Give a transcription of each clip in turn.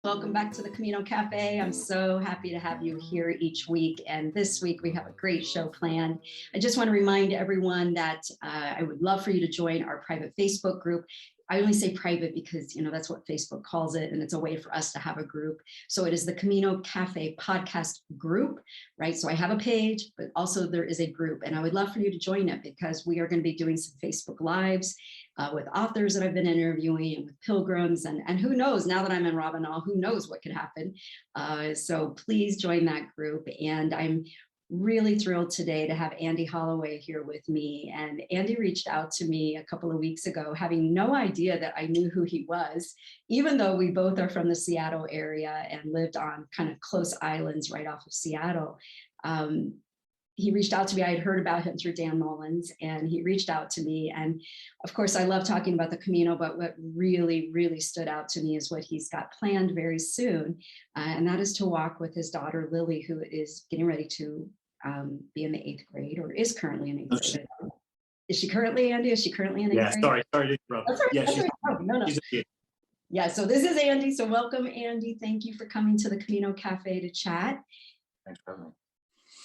Welcome back to the Camino Cafe. I'm so happy to have you here each week. And this week we have a great show planned. I just want to remind everyone that I would love for you to join our private Facebook group. I only say private because, that's what Facebook calls it. And it's a way for us to have a group. So it is the Camino Cafe podcast group, right? So I have a page, but also there is a group. And I would love for you to join it because we are going to be doing some Facebook Lives with authors that I've been interviewing and with pilgrims. And who knows, now that I'm in Ravenel, who knows what could happen. So please join that group. And I'm really thrilled today to have Andy Holloway here with me. And Andy reached out to me a couple of weeks ago, having no idea that I knew who he was, even though we both are from the Seattle area and lived on kind of close islands right off of Seattle. He reached out to me. I had heard about him through Dan Mullins, and he reached out to me. And of course, I love talking about the Camino, but what really, really stood out to me is what he's got planned very soon. And that is to walk with his daughter, Lily, who is getting ready to be in the 8th grade, or is currently in 8th grade. Is she currently, Andy? Is she currently in 8th grade? Sorry to interrupt. That's right. Yeah, That's right. Oh, no. She's a kid. Yeah, so this is Andy. So welcome, Andy. Thank you for coming to the Camino Cafe to chat. Thanks for having me.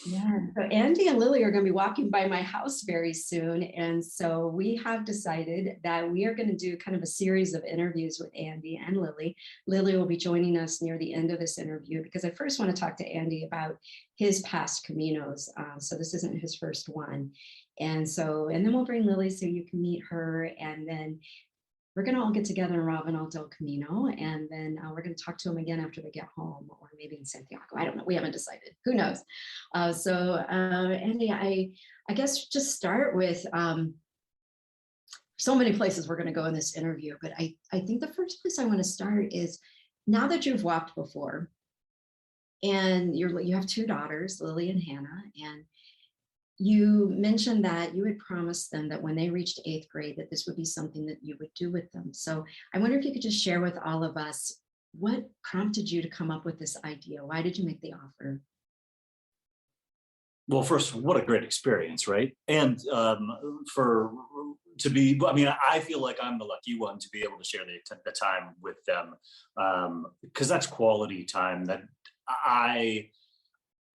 Yeah, so Andy and Lily are going to be walking by my house very soon. And so we have decided that we are going to do kind of a series of interviews with Andy and Lily. Lily will be joining us near the end of this interview because I first want to talk to Andy about his past Caminos. So this isn't his first one. And then we'll bring Lily so you can meet her. And then we're going to all get together in Ravenel del Camino, and then we're going to talk to them again after they get home, or maybe in Santiago. I don't know. We haven't decided. Who knows? Andy, I guess just start with so many places we're going to go in this interview, but I think the first place I want to start is now that you've walked before, and you have 2 daughters, Lily and Hannah, and you mentioned that you had promised them that when they reached 8th grade, that this would be something that you would do with them. So I wonder if you could just share with all of us what prompted you to come up with this idea? Why did you make the offer? Well, first, what a great experience, right? And I feel like I'm the lucky one to be able to share the time with them, because that's quality time that I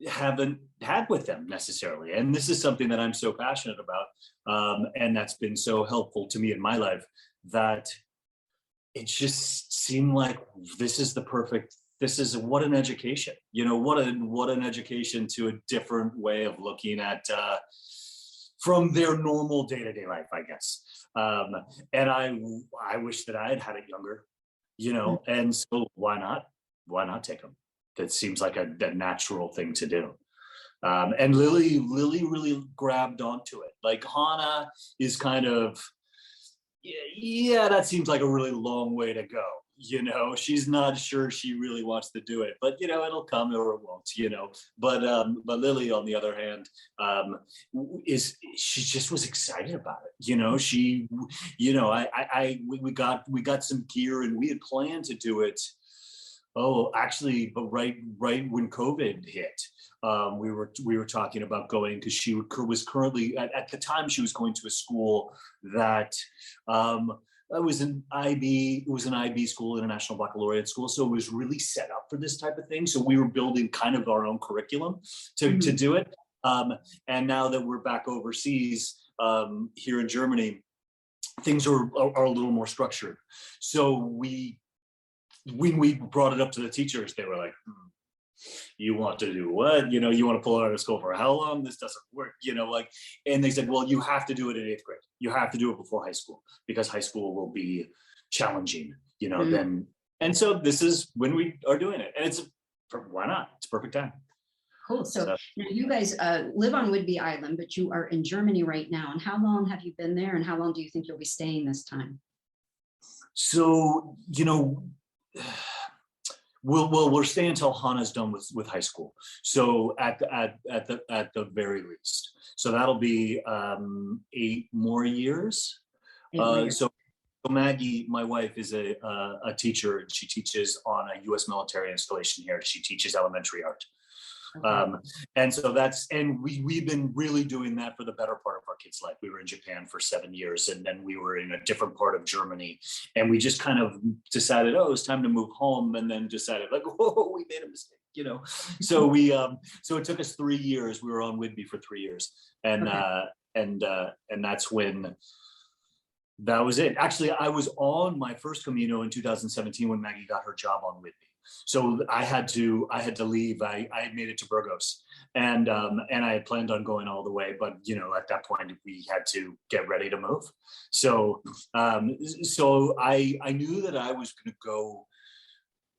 haven't had with them necessarily. And this is something that I'm so passionate about, and that's been so helpful to me in my life, that it just seemed like this is what an education, what an education to a different way of looking at from their normal day-to-day life, I guess. And I wish that I had it younger, and so why not take them? That seems like a natural thing to do. And Lily really grabbed onto it. Like Hannah is kind of, yeah, that seems like a really long way to go. She's not sure she really wants to do it, but it'll come or it won't. But Lily, on the other hand, she just was excited about it. We got some gear and we had planned to do it. Oh, actually, but right when COVID hit, we were talking about going, because she was currently at the time she was going to a school that it was an IB school, International Baccalaureate School, so it was really set up for this type of thing. So we were building kind of our own curriculum to do it. And now that we're back overseas here in Germany, things are a little more structured. So when we brought it up to the teachers, they were like, you want to do what? You want to pull it out of school for how long? This doesn't work, and they said, well, you have to do it in 8th grade. You have to do it before high school, because high school will be challenging, then. And so this is when we are doing it. And why not? It's perfect time. Cool. So now you guys live on Whidbey Island, but you are in Germany right now. And how long have you been there? And how long do you think you'll be staying this time? So, we're staying until Hannah's done with high school. So at the very least, so that'll be 8 more years. So Maggie, my wife, is a teacher, and she teaches on a U.S. military installation here. She teaches elementary art. Okay. And so we've been really doing that for the better part of our kids' life. We were in Japan for 7 years, and then we were in a different part of Germany, and we just kind of decided, oh, it's time to move home, and then decided like, whoa, we made a mistake, you know. So so it took us 3 years. We were on Whidbey for 3 years, and that's when. That was it. Actually, I was on my first Camino in 2017 when Maggie got her job on Whidbey. So I had to leave. I had made it to Burgos, and I had planned on going all the way, but you know, at that point we had to get ready to move. So so I knew that I was going to go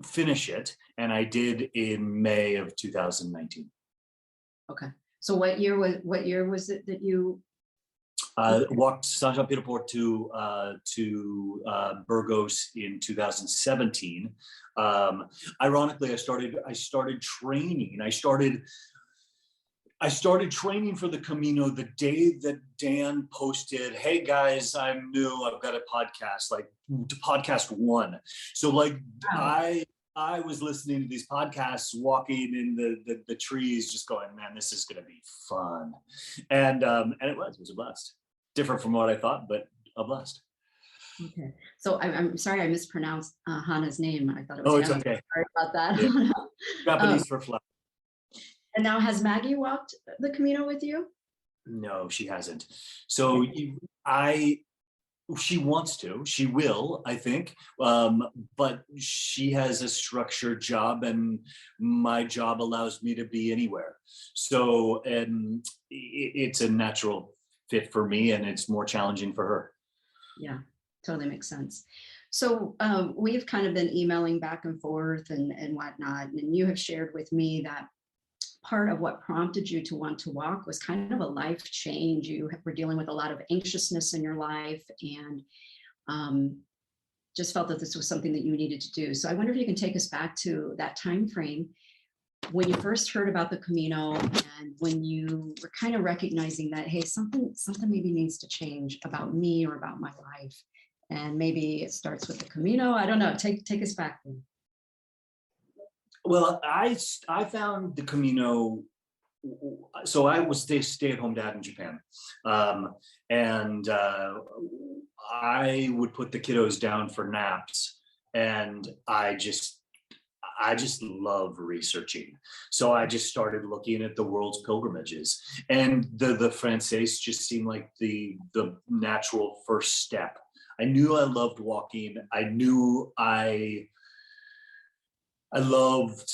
finish it, and I did in May of 2019. Okay. So what year was it that you Walked Santiago to Burgos in 2017. Ironically, I started training. I started training for the Camino the day that Dan posted, "Hey guys, I'm new. I've got a podcast, like podcast 1." So like I was listening to these podcasts, walking in the trees, just going, "Man, this is going to be fun," and it was a blast. Different from what I thought, but a blast. Okay. So I'm sorry I mispronounced Hannah's name. I thought it was. Oh, it's okay. Sorry about that. Yeah. Japanese for flat. And now, has Maggie walked the Camino with you? No, she hasn't. So she wants to, she will, I think, but she has a structured job, and my job allows me to be anywhere. So, and it's a natural fit for me, and it's more challenging for her. Yeah, totally makes sense. So we've kind of been emailing back and forth and whatnot, and you have shared with me that part of what prompted you to want to walk was kind of a life change. You were dealing with a lot of anxiousness in your life, and just felt that this was something that you needed to do. So I wonder if you can take us back to that time frame when you first heard about the Camino, and when you were kind of recognizing that, hey, something maybe needs to change about me or about my life. And maybe it starts with the Camino. I don't know. Take us back then. Well, I found the Camino. So I was stay-at-home dad in Japan, and I would put the kiddos down for naps, and I just love researching. So I just started looking at the world's pilgrimages, and the Frances just seemed like the natural first step. I knew I loved walking. I knew I loved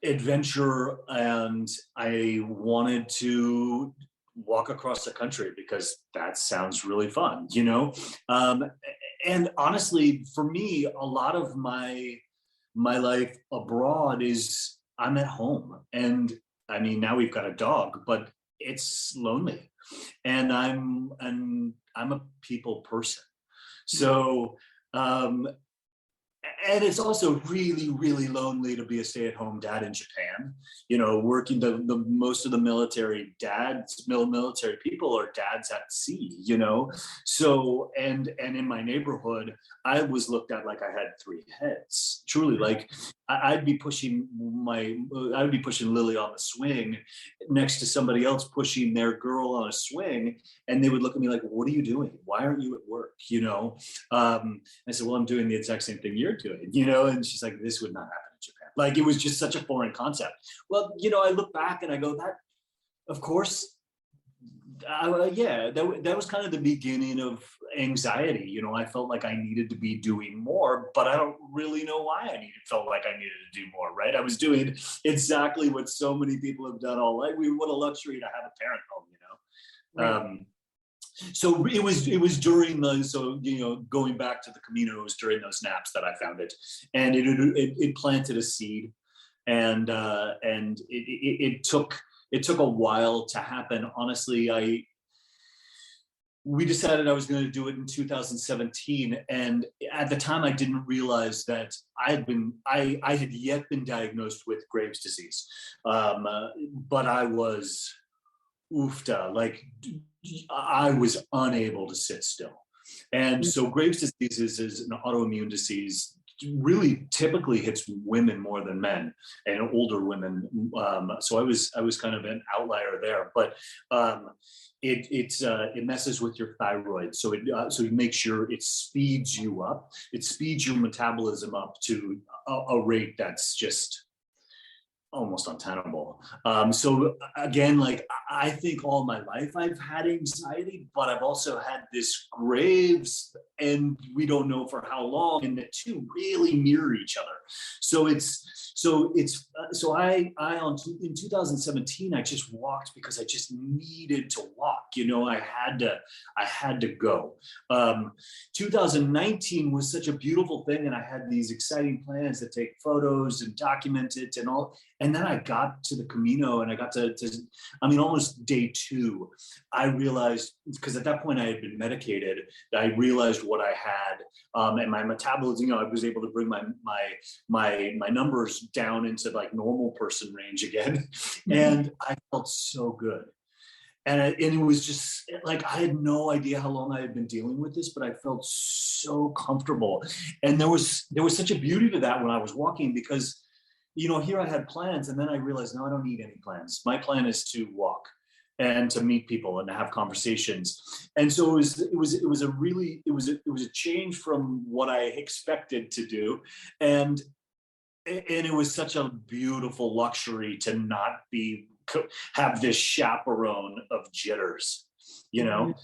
adventure, and I wanted to walk across the country because that sounds really fun, you know? And honestly, for me, a lot of my life abroad is I'm at home. And I mean, now we've got a dog, but it's lonely. And I'm a people person. So, and it's also really, really lonely to be a stay-at-home dad in Japan. You know, working the most of the military people are dads at sea. You know, so and in my neighborhood, I was looked at like I had 3 heads. Truly, like I'd be pushing Lily on the swing next to somebody else pushing their girl on a swing, and they would look at me like, "What are you doing? Why aren't you at work?" You know. I said, "Well, I'm doing the exact same thing you're doing," you know, and she's like, "This would not happen in Japan." Like, it was just such a foreign concept. Well, you know, I look back and I go, that, of course, that was kind of the beginning of anxiety. You know, I felt like I needed to be doing more, but I don't really know why felt like I needed to do more, right? I was doing exactly what so many people have done all life. What a luxury to have a parent home, you know? Right. So it was during going back to the Camino, it was during those naps that I found it, and it planted a seed, and it took a while to happen. Honestly, we decided I was going to do it in 2017, and at the time I didn't realize that I had yet been diagnosed with Graves' disease, but I was oofta, like I was unable to sit still. And so Graves' disease is an autoimmune disease really typically hits women more than men, and older women. So I was kind of an outlier there, but it messes with your thyroid, so it makes sure it speeds you up. It speeds your metabolism up to a rate that's just almost untenable. So again, like I think all my life I've had anxiety, but I've also had this Graves, and we don't know for how long, and the two really mirror each other. So in 2017 I just walked because I just needed to walk. I had to go. 2019 was such a beautiful thing, and I had these exciting plans to take photos and document it and all. And then I got to the Camino, and I got to almost day 2, I realized, because at that point I had been medicated, I realized what I had, and my metabolism, I was able to bring my numbers down into like normal person range again. And I felt so good. And it was just like, I had no idea how long I had been dealing with this, but I felt so comfortable. And there was such a beauty to that when I was walking, because here I had plans, and then I realized, no, I don't need any plans. My plan is to walk and to meet people and to have conversations. And so it was a change from what I expected to do. And it was such a beautiful luxury to not have this chaperone of jitters, Chaperone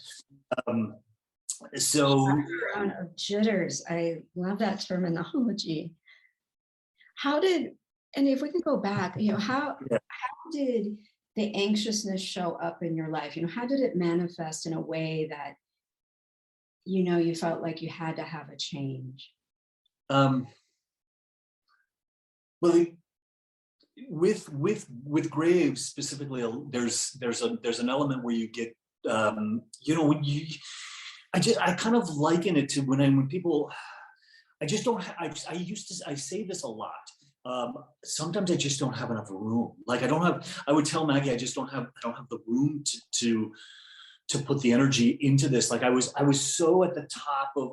of jitters. I love that terminology. And if we can go back, how did the anxiousness show up in your life? How did it manifest in a way that, you felt like you had to have a change? Well, with Graves specifically, there's an element where you get, when I kind of liken it to when people, I just don't, I say this a lot. Sometimes I just don't have enough room. Like I would tell Maggie, I don't have the room to put the energy into this. Like I was so at the top of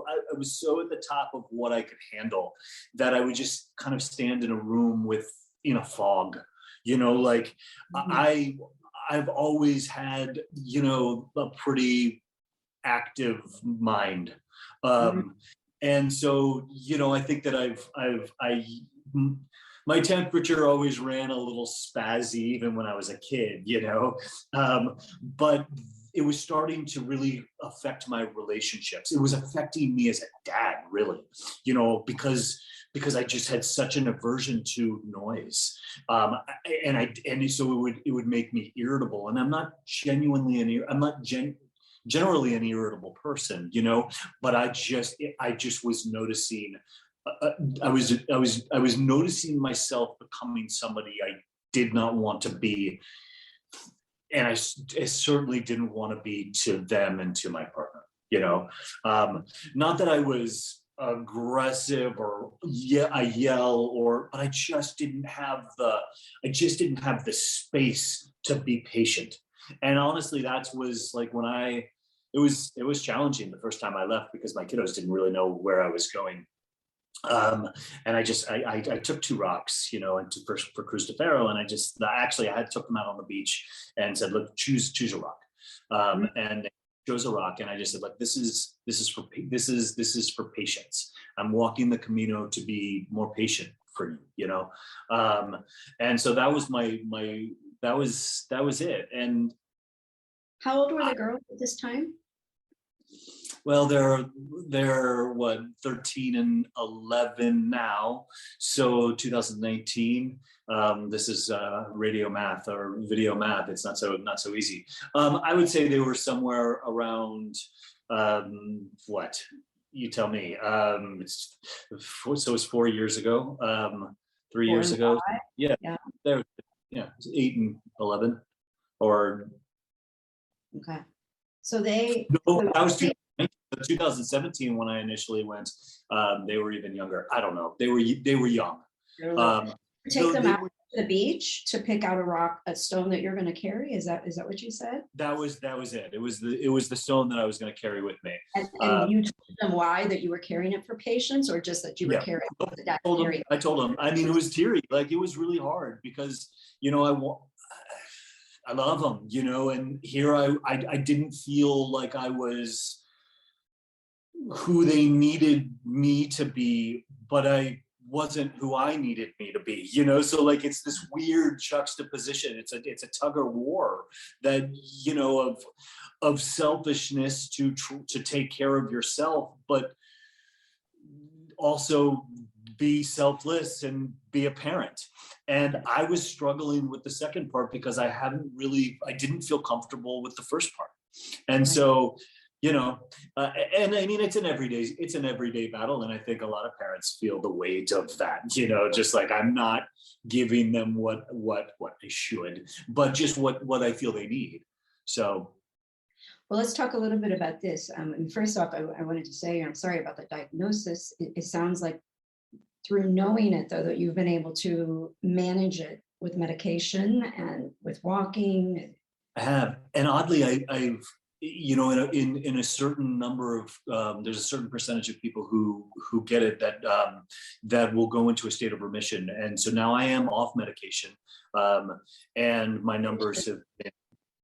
what I could handle, that I would just kind of stand in a room in a fog, I've always had, a pretty active mind. And so, I think that my temperature always ran a little spazzy even when I was a kid, but it was starting to really affect my relationships. It was affecting me as a dad, really, because I just had such an aversion to noise, and so it would make me irritable. And I'm not generally an irritable person, but I just was noticing. I was noticing myself becoming somebody I did not want to be, and I certainly didn't want to be to them and to my partner. Not that I was aggressive or I yell, but I just didn't have the space to be patient. And honestly, that was like when it was challenging the first time I left, because my kiddos didn't really know where I was going. And I took 2 rocks, and for Cruz de Ferro, and I took them out on the beach and said, look, choose a rock. And they chose a rock, and I just said, like, this is for patience. I'm walking the Camino to be more patient for you, and so that was that was it. And how old were the girls at this time? Well, they're what, 13 and 11 now. So 2019. This is radio math or video math. It's not so easy. I would say they were somewhere around what? You tell me. It's 4 years ago. 3 years ago. Yeah. They're it's 8 and 11, or. Okay. So they. No, that was 2017 when I initially went. They were even younger. I don't know. They were young. Take them out to the beach to pick out a stone that you're going to carry. Is that what you said? That was it. It was the stone that I was going to carry with me. And you told them why, that you were carrying it for patients, or just that you were carrying it? I told them. I mean, it was teary. Like, it was really hard because, I love them, and here I didn't feel like I was who they needed me to be, but I wasn't who I needed me to be, so like it's this weird juxtaposition. It's a tug of war that, of selfishness to take care of yourself, but also be selfless and be a parent. And I was struggling with the second part because I didn't feel comfortable with the first part. And so, and I mean, it's an everyday battle. And I think a lot of parents feel the weight of that, just like, I'm not giving them what they should, but just what I feel they need. So. Well, let's talk a little bit about this. And first off, I wanted to say, I'm sorry about the diagnosis. It sounds like through knowing it, though, that you've been able to manage it with medication and with walking. I have, and oddly, I've in a certain number of there's a certain percentage of people who get it that will go into a state of remission, and so now I am off medication, and my numbers have been.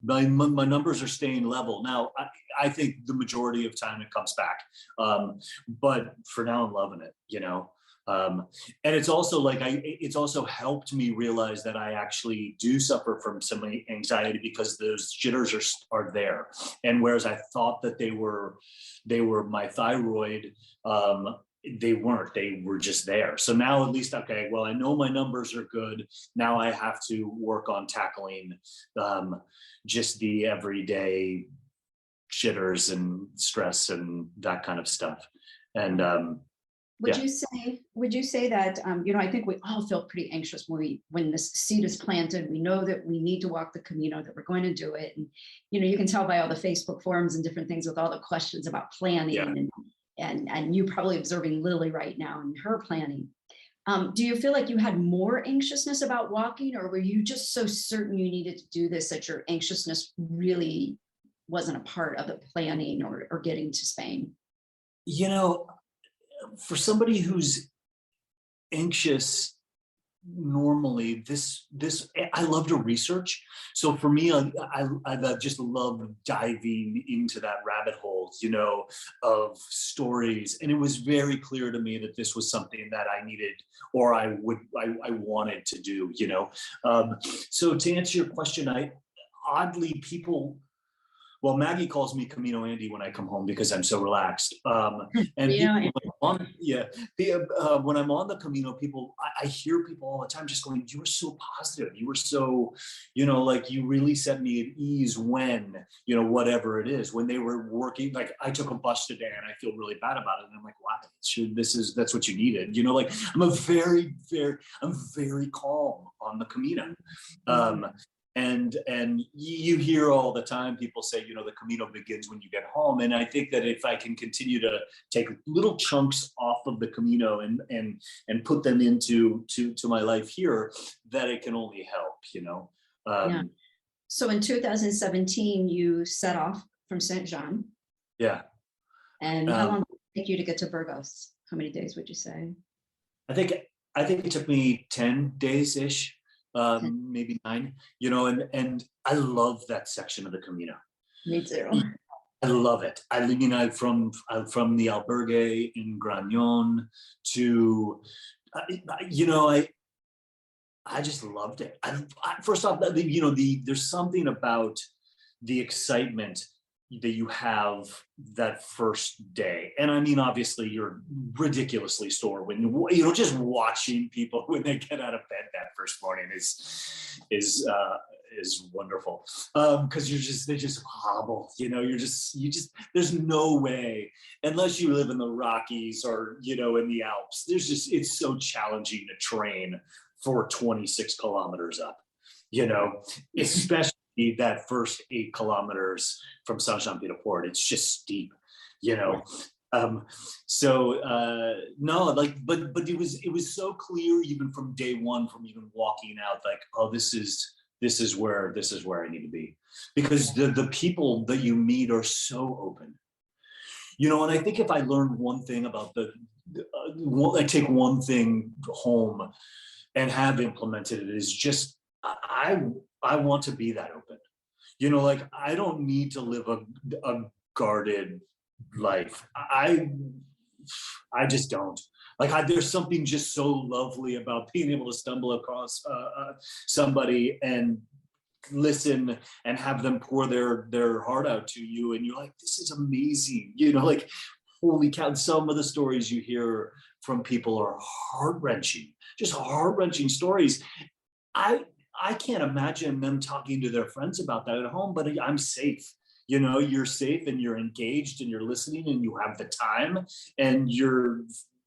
My numbers are staying level. Now, I think the majority of time it comes back. But for now, I'm loving it, and it's also it's also helped me realize that I actually do suffer from some anxiety because those jitters are there. And whereas I thought that they were my thyroid, they weren't. They were just there. So now at least, okay, well, I know my numbers are good. Now I have to work on tackling just the everyday jitters and stress and that kind of stuff. And would you say that I think we all feel pretty anxious when this seed is planted. We know that we need to walk the Camino, that we're going to do it, and you can tell by all the Facebook forums and different things with all the questions about planning and you probably observing Lily right now and her planning. Do you feel like you had more anxiousness about walking, or were you just so certain you needed to do this that your anxiousness really wasn't a part of the planning or getting to Spain? For somebody who's anxious, normally this I love to research. So for me, I just love diving into that rabbit hole, of stories. And it was very clear to me that this was something that I needed, or I wanted to do, So to answer your question, well, Maggie calls me Camino Andy when I come home because I'm so relaxed. And when I'm on the Camino, I hear people all the time just going, "You were so positive. You were so, like you really set me at ease when, whatever it is, when they were working. Like I took a bus today and I feel really bad about it. And I'm like, wow, that's what you needed. Like I'm very calm on the Camino. And you hear all the time people say, the Camino begins when you get home. And I think that if I can continue to take little chunks off of the Camino and put them into my life here, that it can only help, So in 2017, you set off from St. John. Yeah. And how long did it take you to get to Burgos? How many days would you say? I think it took me 10 days-ish. Maybe 9, and I love that section of the Camino. Me too. I love it. I'm from the albergue in Grañón to, I just loved it. First off, there's something about the excitement that you have that first day. And I mean, obviously you're ridiculously sore when just watching people when they get out of bed that first morning is wonderful. Cause they just hobble, there's no way, unless you live in the Rockies or, in the Alps, it's so challenging to train for 26 kilometers up, especially that first 8 kilometers from Saint Jean Pied de Port. It's just steep, No, like, but it was so clear even from day one, from even walking out, like, oh, this is where I need to be, because the people that you meet are so open, and I think if I learned one thing about I take one thing home and have implemented it, is just I want to be that open. Like, I don't need to live a guarded life. I just don't. Like, there's something just so lovely about being able to stumble across somebody and listen and have them pour their heart out to you, and you're like, this is amazing. Like, holy cow! Some of the stories you hear from people are heart-wrenching, just heart-wrenching stories. I can't imagine them talking to their friends about that at home, but I'm safe. You're safe, and you're engaged, and you're listening, and you have the time, and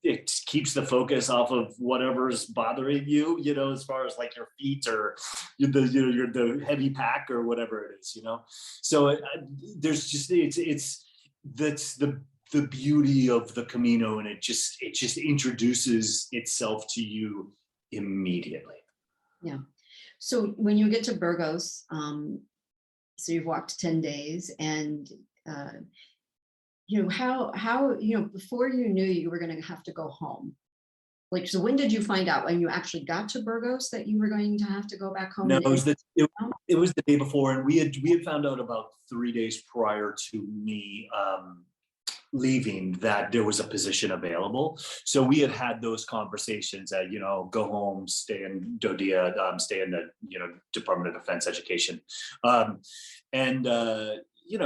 it keeps the focus off of whatever's bothering you, as far as like your feet or the heavy pack or whatever it is, So there's just, that's the beauty of the Camino, and it just introduces itself to you immediately. Yeah. So when you get to Burgos, so you've walked 10 days, and how before you knew you were going to have to go home, like, so when did you find out, when you actually got to Burgos, that you were going to have to go back home? No, it was the day before, and we had found out about 3 days prior to me leaving that there was a position available. So we had those conversations that, go home, stay in Dodia, stay in the, Department of Defense Education.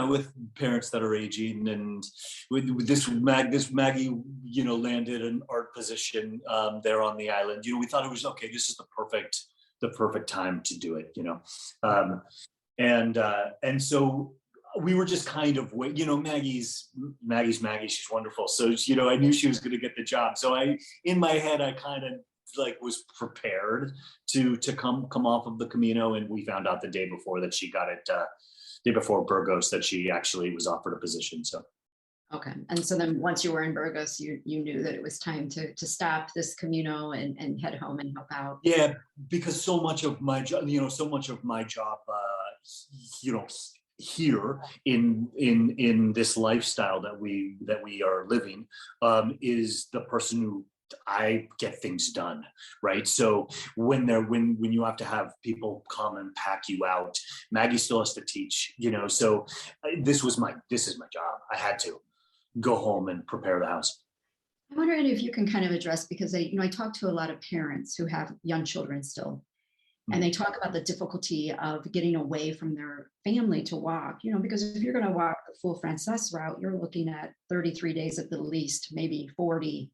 With parents that are aging, and with this Maggie, landed an art position there on the island. We thought it was okay. This is the perfect time to do it, and so we were just kind of Maggie's Maggie. She's wonderful. So, I knew she was going to get the job. So in my head, I kind of like was prepared to come off of the Camino. And we found out the day before that she got it, day before Burgos, that she actually was offered a position. So. Okay. And so then once you were in Burgos, you knew that it was time to stop this Camino and head home and help out. Yeah, because so much of my job, here in this lifestyle that we are living, is the person who I get things done, right? So when you have to have people come and pack you out, Maggie still has to teach, so this is my job. I had to go home and prepare the house. I'm wondering if you can kind of address, because I talk to a lot of parents who have young children still. And they talk about the difficulty of getting away from their family to walk, because if you're going to walk the full Frances route, you're looking at 33 days at the least, maybe 40,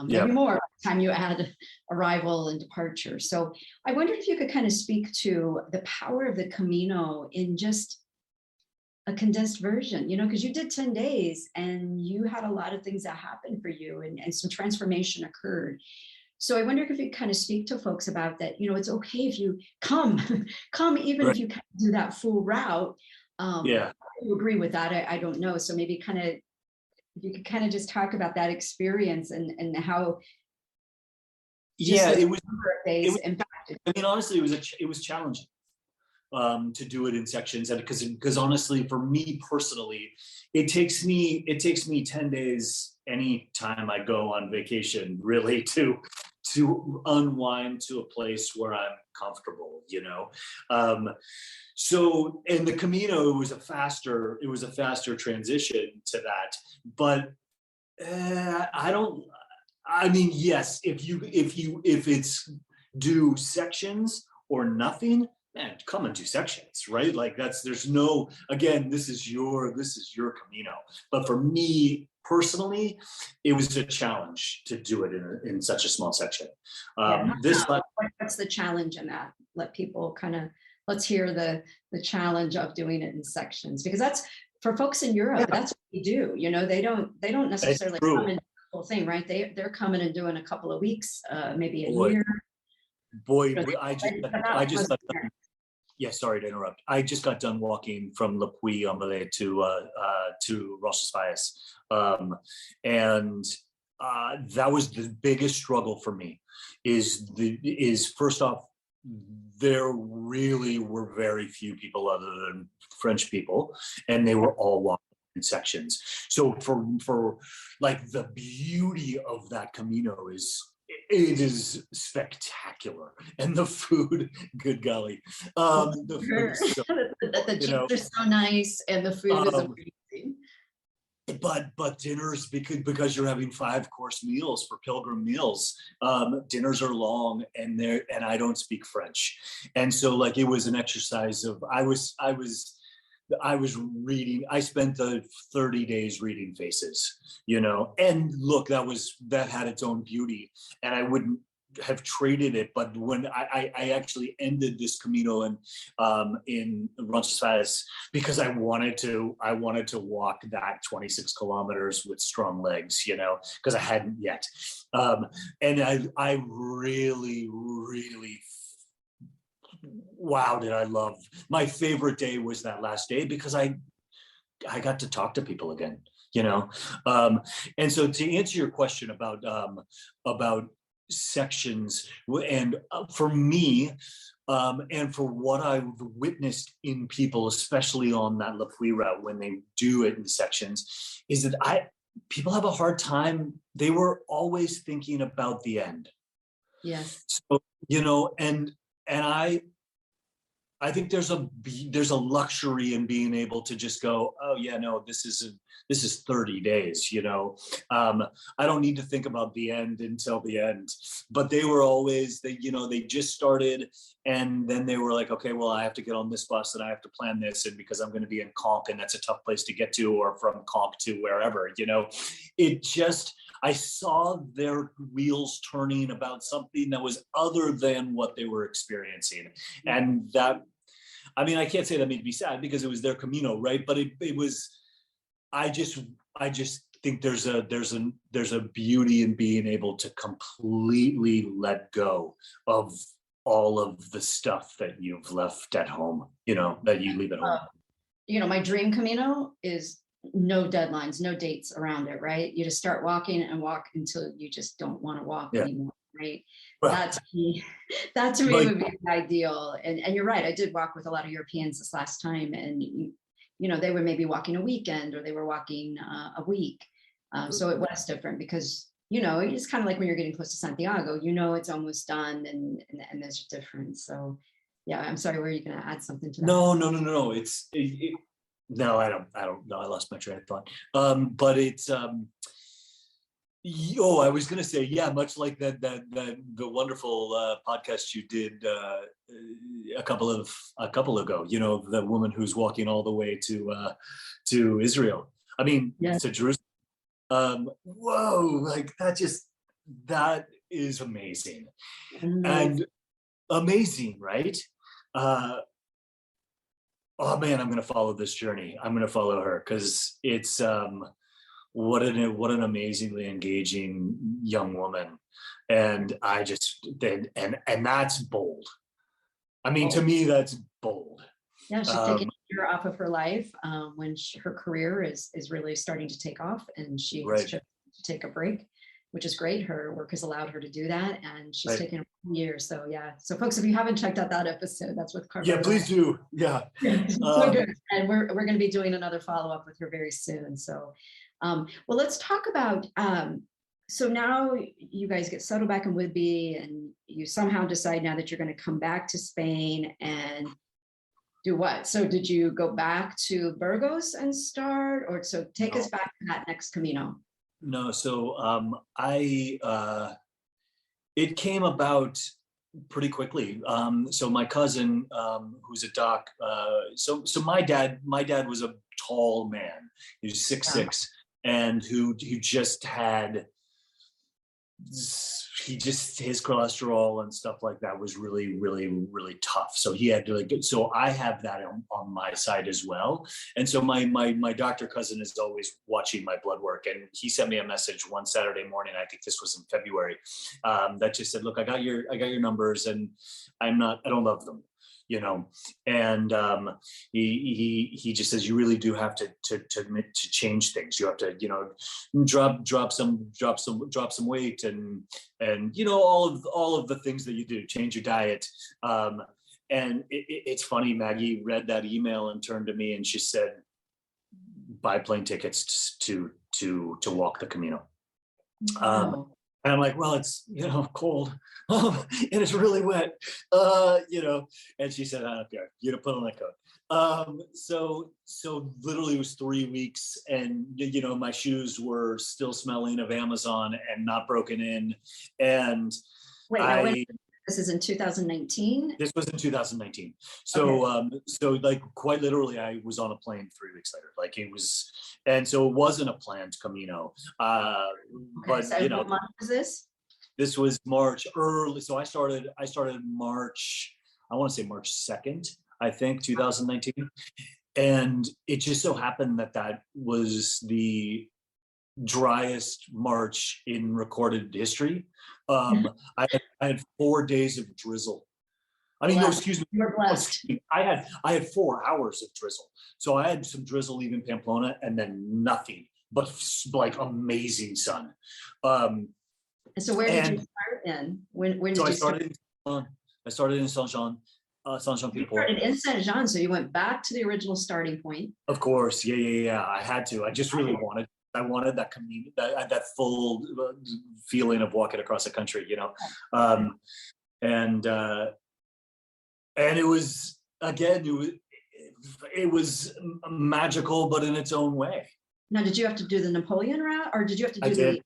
maybe more by the time you add arrival and departure. So I wonder if you could kind of speak to the power of the Camino in just a condensed version, because you did 10 days and you had a lot of things that happened for you, and some transformation occurred. So I wonder if you kind of speak to folks about that. You it's okay if you come even if you can't do that full route. You agree with that? I don't know. So maybe if you could kind of just talk about that experience and how. It was impacted. I mean, honestly, it was challenging to do it in sections, and because honestly, for me personally, it takes me 10 days anytime I go on vacation, really, to unwind to a place where I'm comfortable, so in the Camino, it was a faster transition to that. But yes, if it's do sections or nothing, man, come and do sections, right? Like there's no, again, this is your Camino. But for me personally, it was a challenge to do it in such a small section. What's the challenge in that? Let's hear the challenge of doing it in sections, because that's for folks in Europe. That's what we do. They don't necessarily come and do the whole thing, right? They're coming and doing a couple of weeks, maybe a year. I just Yeah, sorry to interrupt. I just got done walking from Le Puy-en-Velay to Roncesvalles, and that was the biggest struggle for me. Is first off, there really were very few people other than French people, and they were all walking in sections. So for like the beauty of that Camino is it is spectacular, and the food, good golly, the food is so, The you know, chips are so nice and the food is um, amazing. but dinners, because you're having 5-course meals for pilgrim meals, dinners are long, and I don't speak French, and so like it was an exercise of I was reading. I spent the 30 days reading faces, and look, that had its own beauty, and I wouldn't have traded it. But when I actually ended this Camino in Roncesvalles, because I wanted to walk that 26 kilometers with strong legs, because I hadn't yet, and I really, really, wow, did I love. My favorite day was that last day, because I got to talk to people again, and so to answer your question about sections, and for me, and for what I've witnessed in people, especially on that Le Puy route, when they do it in sections, is that people have a hard time. They were always thinking about the end. Yes. So, and I think there's a luxury in being able to just go, oh yeah, no, this is 30 days, I don't need to think about the end until the end. But they were always, they just started, and then they were like, okay, well, I have to get on this bus, and I have to plan this, and because I'm going to be in Conques, and that's a tough place to get to, or from Conques to wherever, it just, I saw their wheels turning about something that was other than what they were experiencing. And that, I mean, I can't say that made me sad, because it was their Camino, right? But it was, I just think there's a beauty in being able to completely let go of all of the stuff that you've left at home, that you leave at home. My dream Camino is no deadlines, no dates around it, right? You just start walking and walk until you just don't want to walk anymore, right? Well, that to me would be ideal. And you're right, I did walk with a lot of Europeans this last time, and they were maybe walking a weekend, or they were walking a week. So it was different, because it's kind of like when you're getting close to Santiago, it's almost done, and there's a difference. So yeah, I'm sorry, were you going to add something to that? No. No, I don't know. I lost my train of thought. But it's, I was going to say, yeah, much like that the wonderful podcast you did a couple ago, the woman who's walking all the way to Israel. I mean, yes. To Jerusalem. Whoa, like that is amazing. And amazing, right? Oh man, I'm going to follow this journey. I'm going to follow her, because it's what an amazingly engaging young woman, and I just and that's bold. I mean, to me, that's bold. Yeah, she's taking a year off of her life when her career is really starting to take off, and she has chosen to take a break, which is great. Her work has allowed her to do that, and she's taken a year. So yeah. So folks, if you haven't checked out that episode, that's with Carver. Yeah, please do. Yeah. So good. And we're going to be doing another follow-up with her very soon. So, well, let's talk about, so now you guys get settled back in Whidbey, and you somehow decide now that you're going to come back to Spain and do what? So did you go back to Burgos and start, or so take us back to that next Camino? No, so it came about pretty quickly. So my cousin, who's a doc, so my dad was a tall man. He was 6'6", and who just had, his cholesterol and stuff like that was really, really, really tough. So he had to so I have that on my side as well. And so my doctor cousin is always watching my blood work. And he sent me a message one Saturday morning, I think this was in February, that just said, look, I got your numbers, and I don't love them. and he just says, you really do have to change things. You have to, drop some weight, and all of the things that you do, change your diet. And it's funny, Maggie read that email and turned to me and she said, buy plane tickets to walk the Camino. Wow. And I'm like, well, it's, cold, and it's really wet, and she said, I don't care, put on that coat. So literally it was 3 weeks, and, my shoes were still smelling of Amazon and not broken in. And this is in 2019? This was in 2019. So, Okay. So like quite literally, I was on a plane 3 weeks later. Like it was, and so it wasn't a planned Camino. But So what month was this? This was March early. So I started March. I want to say March 2nd, I think, 2019. And it just so happened that was the driest March in recorded history. I had 4 days of drizzle. I mean, no, excuse me. You're blessed. I had 4 hours of drizzle. So I had some drizzle leaving Pamplona, and then nothing but like amazing sun. And so where did you start in? When did you start? I started in Saint-Jean. Saint-Jean. You started in Saint-Jean, so you went back to the original starting point. Of course, yeah. I had to. I just really wanted. I wanted that community, that full feeling of walking across the country, and it was, again, it was magical, but in its own way. Now, did you have to do the Napoleon route, or did you have to do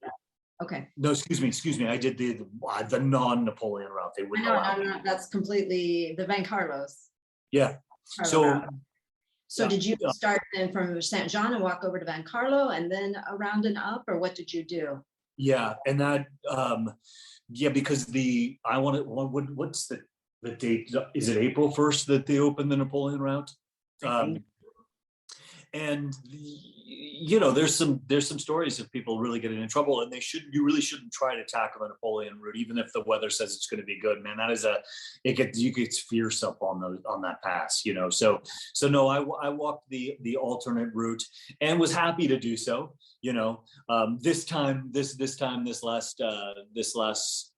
Okay. No, excuse me. I did the non-Napoleon route. They wouldn't allow me. No, that's completely the Van Carlos. Yeah. So did you start then from Saint-Jean and walk over to Van Carlo and then around and up, or what did you do? Yeah, and that, because what's the date? Is it April 1st that they opened the Napoleon route? And there's some stories of people really getting in trouble, and you really shouldn't try to tackle the Napoleon route, even if the weather says it's going to be good, man. That is you get fierce up on that pass, So no, I walked the alternate route and was happy to do so. This last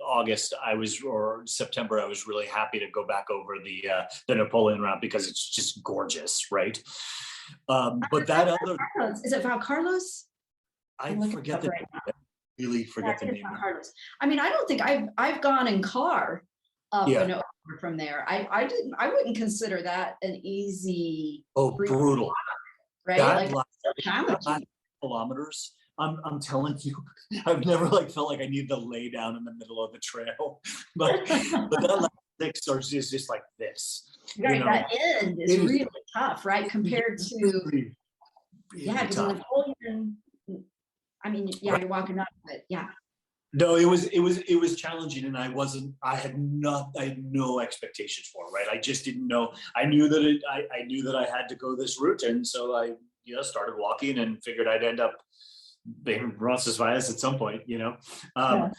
August, or September, I was really happy to go back over the Napoleon route because it's just gorgeous, right? But that other, is it Val Carlos? I forget the name. I really forget the name. Carlos. I mean, I don't think I've gone in car up and over from there. I wouldn't consider that an easy. Oh, brutal. Right? That like last kilometers. I'm telling you, I've never felt like I need to lay down in the middle of the trail, but that last 6 is just like this. Right, that end is really tough, right? Compared to really because Napoleon. I mean, you're walking up, but No, it was challenging, and I had no expectations for it, right? I just didn't know. I knew that I had to go this route, and so I started walking and figured I'd end up being Roncesvalles at some point, But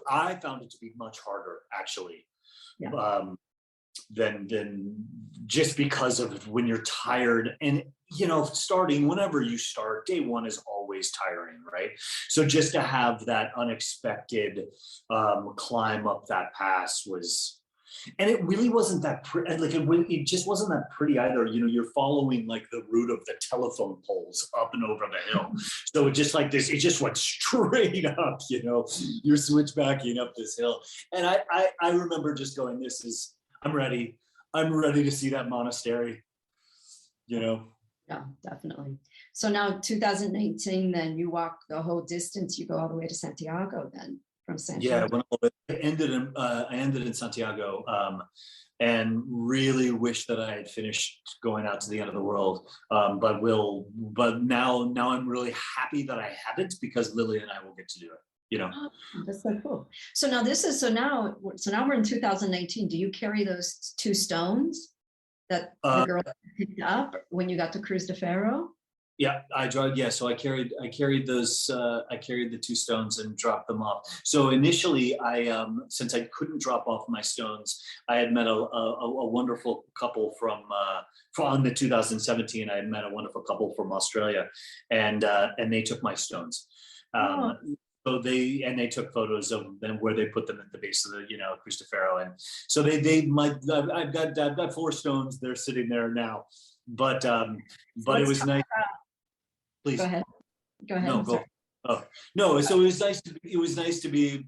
I found it to be much harder, actually. Than just because of when you're tired, and starting whenever you start, day one is always tiring, right? So just to have that unexpected climb up that pass was, and it really wasn't that pretty. It just wasn't that pretty either. You're following the route of the telephone poles up and over the hill. So it just it just went straight up, you're switchbacking up this hill. And I remember just going, I'm ready to see that monastery, Yeah, definitely. So now 2019, then you walk the whole distance, you go all the way to Santiago then from Santiago. Yeah, I ended in Santiago, and really wish that I had finished going out to the end of the world. But now I'm really happy that I haven't, because Lily and I will get to do it. Oh, that's so cool. So now we're in 2019. Do you carry those 2 stones that the girl picked up when you got to Cruz de Ferro? Yeah, I drove. Yeah, so I carried those. I carried the two stones and dropped them off. So initially, since I couldn't drop off my stones, I had met a wonderful couple from the 2017. I had met a wonderful couple from Australia, and they took my stones. Oh, So they took photos of them where they put them at the base of the Cristofero, and so I've got four stones. They're sitting there now, but so it let's was talk nice. about, go Please. ahead. Go ahead. No, I'm sorry. go. Oh, no. So it was nice to be.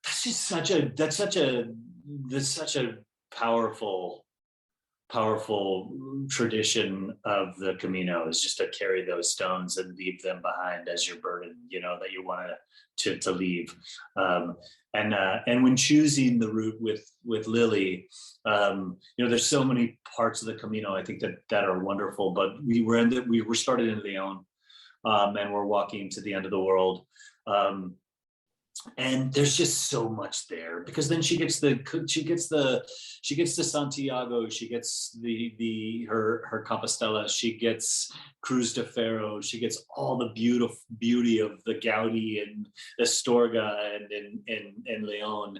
That's just such a powerful, powerful tradition of the Camino, is just to carry those stones and leave them behind as your burden, that you want to leave. And when choosing the route with Lily, there's so many parts of the Camino I think that are wonderful, but we were started in Leon, and we're walking to the end of the world. And there's just so much there, because then she gets to Santiago, she gets her Compostela, she gets Cruz de Ferro, she gets all the beauty of the Gaudi and Astorga and Leon,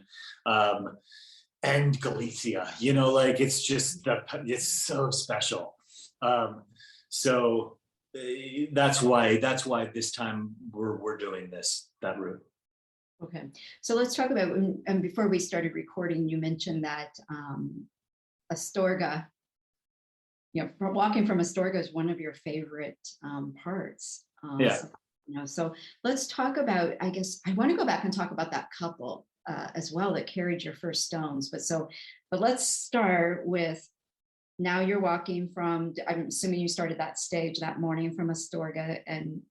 and Galicia. It's so special. So that's why this time we're doing that route. Okay, so let's talk about, and before we started recording, you mentioned that Astorga, walking from Astorga is one of your favorite parts. Yeah. So let's talk about, I guess, I want to go back and talk about that couple as well that carried your first stones. But let's start with, now you're walking from, I'm assuming you started that stage that morning from Astorga, and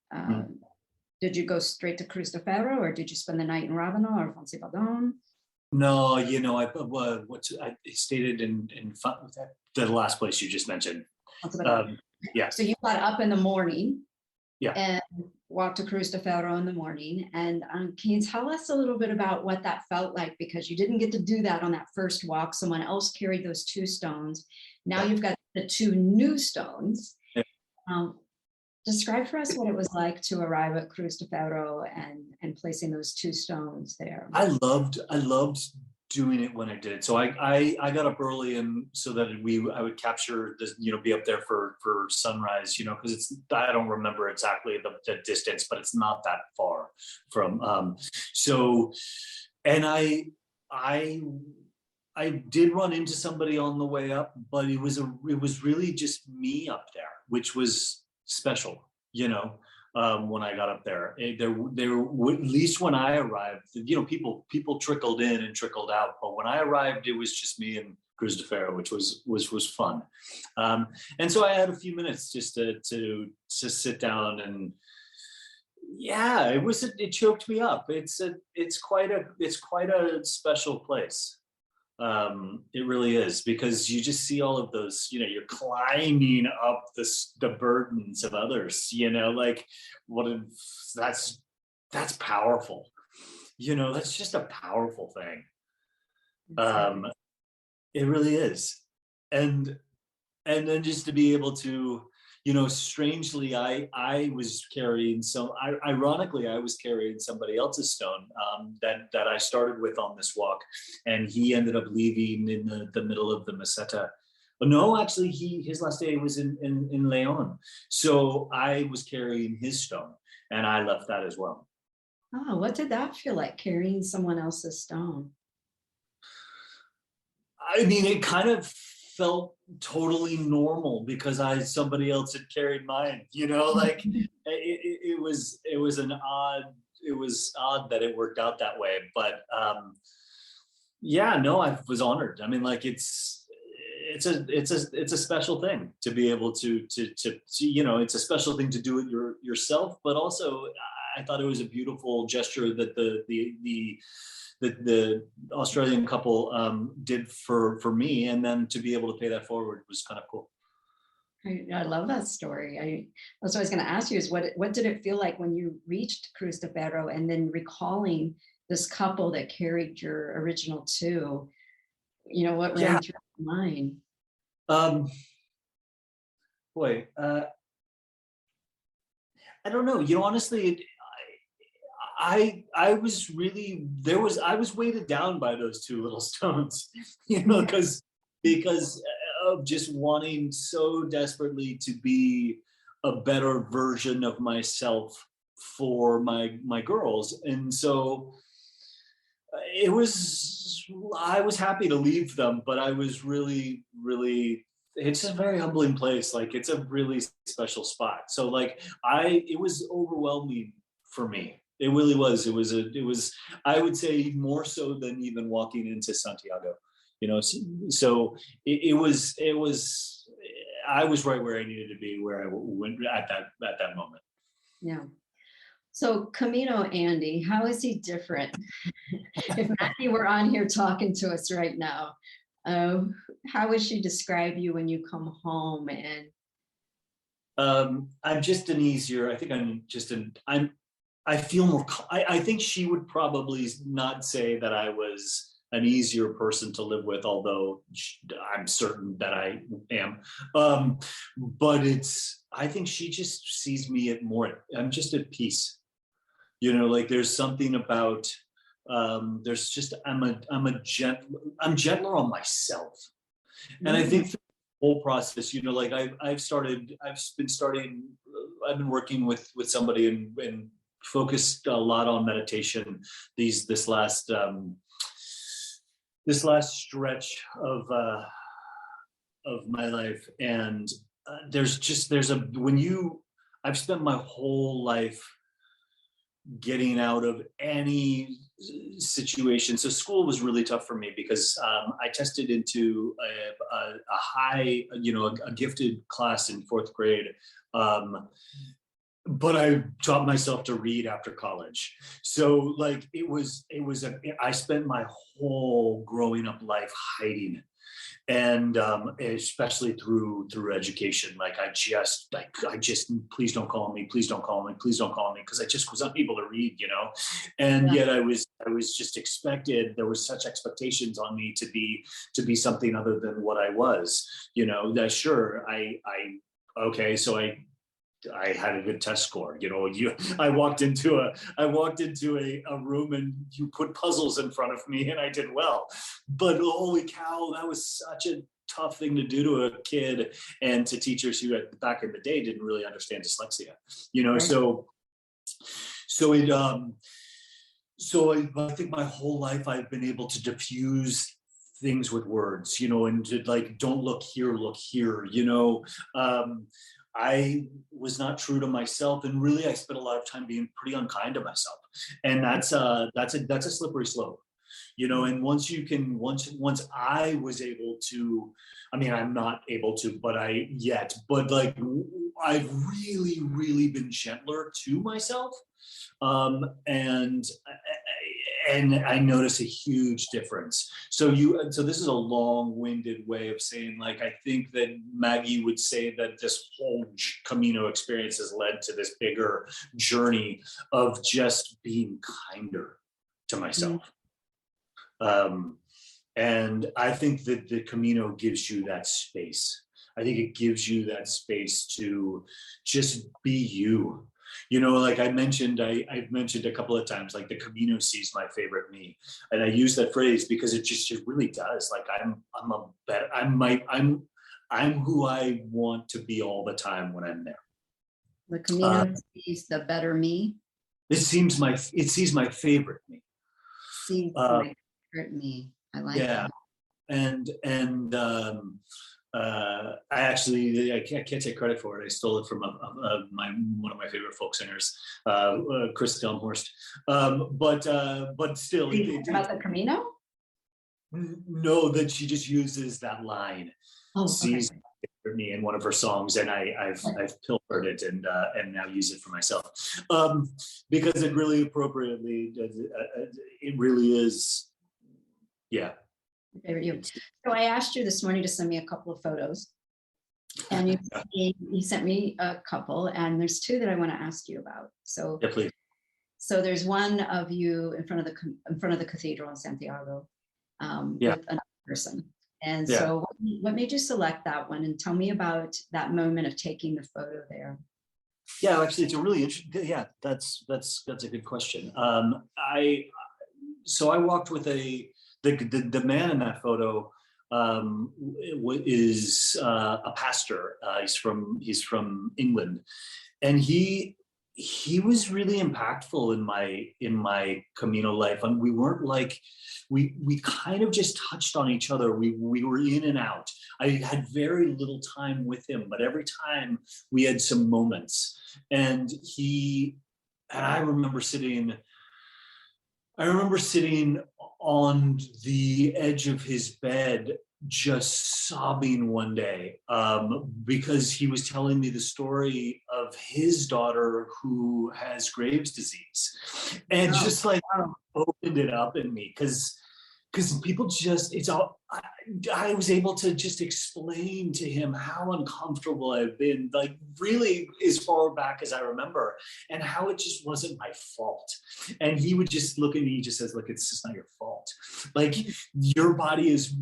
did you go straight to Cruz de Ferro, or did you spend the night in Ravenel or Foncebadon? No, I stated in the last place you just mentioned. Yeah. So you got up in the morning, Yeah. and walked to Cruz de Ferro in the morning. And can you tell us a little bit about what that felt like? Because you didn't get to do that on that first walk. Someone else carried those two stones. Now you've got the two new stones. Yeah. Describe for us what it was like to arrive at Cruz de Ferro and placing those two stones there. I loved doing it when I did it. So I got up early, and so that I would capture this, be up there for sunrise, because I don't remember exactly the distance, but it's not that far from so. And I did run into somebody on the way up, but it was really just me up there, which was special, when I got up there. There at least when I arrived, people trickled in and trickled out, but when I arrived, it was just me and Cruz de Ferro, which was fun. And so I had a few minutes just to sit down, and yeah, it choked me up. It's quite a special place. It really is, because you just see all of those, you're climbing up the burdens of others, that's powerful. That's just a powerful thing. It really is. And then just to be able to, strangely, I was carrying ironically, I was carrying somebody else's stone that I started with on this walk, and he ended up leaving in the middle of the Meseta. No, actually, his last day was in Leon. So I was carrying his stone, and I left that as well. Oh, what did that feel like, carrying someone else's stone? I mean, it kind of felt totally normal, because somebody else had carried mine, it was odd that it worked out that way, but yeah, no, I was honored. I mean, it's a special thing to be able to it's a special thing to do it yourself, but also I thought it was a beautiful gesture that the Australian couple did for me, and then to be able to pay that forward was kind of cool. I love that story. That's what I was going to ask you, is what did it feel like when you reached Cruz de Ferro, and then recalling this couple that carried your original two? What ran through your mind? I don't know. Honestly, I was really I was weighted down by those two little stones, because of just wanting so desperately to be a better version of myself for my girls. And so I was happy to leave them, but I was really, really, it's a very humbling place. Like, it's a really special spot. So like, it was overwhelming for me. It really was. I would say, more so than even walking into Santiago, so it was, I was right where I needed to be, where I went at that moment. Yeah. So Camino Andy, how is he different? If Maggie were on here talking to us right now, how would she describe you when you come home? And I'm just an easier. I think I feel more. I think she would probably not say that I was an easier person to live with, although I'm certain that I am. But I think she just sees me I'm just at peace. Like, there's something about, I'm gentler on myself. And I think through the whole process, like I've been working with somebody and focused a lot on meditation this last stretch of my life. And I've spent my whole life getting out of any situation. So school was really tough for me because I tested into a high, a gifted class in fourth grade. But I taught myself to read after college. So like, I spent my whole growing up life hiding it. And especially through education, like I just please don't call me, please don't call me, please don't call me, because I just was unable to read, and yet I was just expected. There was such expectations on me to be something other than what I was, that sure okay, so I had a good test score. I walked into a room and you put puzzles in front of me and I did well. But holy cow, that was such a tough thing to do to a kid and to teachers who back in the day didn't really understand dyslexia. Right. So I think my whole life I've been able to diffuse things with words, and to like, don't look here, look here, I was not true to myself, and really I spent a lot of time being pretty unkind to myself, and that's a slippery slope, and once I was able to, I mean, I'm not able to, but like, I've really, really been gentler to myself, and I notice a huge difference. So this is a long-winded way of saying, like, I think that Maggie would say that this whole Camino experience has led to this bigger journey of just being kinder to myself. And I think that the Camino gives you that space. I think it gives you that space to just be you. Like I've mentioned a couple of times, like the Camino sees my favorite me, and I use that phrase because it really does. Like I'm who I want to be all the time when I'm there. The Camino sees the better me. It sees my favorite me. Sees my favorite me. I like that. And I can't take credit for it. I stole it from one of my favorite folk singers, Chris Delmhorst. But still, about the Camino. No, that she just uses that line. Oh, sees me in one of her songs, and I've pilfered it and now use it for myself, because it really appropriately it really is. Yeah. You. So I asked you this morning to send me a couple of photos, and you sent me a couple, and there's two that I want to ask you about. So yeah, please. So there's one of you in front of the cathedral in Santiago, with another person. And so what made you select that one, and tell me about that moment of taking the photo there? Yeah, actually, it's a really interesting. Yeah, that's a good question. So I walked with the man in that photo is a pastor. He's from England, and he was really impactful in my Camino life. And we weren't like we kind of just touched on each other. We were in and out. I had very little time with him, but every time we had some moments. And I remember sitting on the edge of his bed, just sobbing one day, because he was telling me the story of his daughter who has Graves' disease, and just like opened it up in me, because people just, it's all, I was able to just explain to him how uncomfortable I've been, like really as far back as I remember, and how it just wasn't my fault. And he would just look at me, he just says, look, it's just not your fault. Like your body is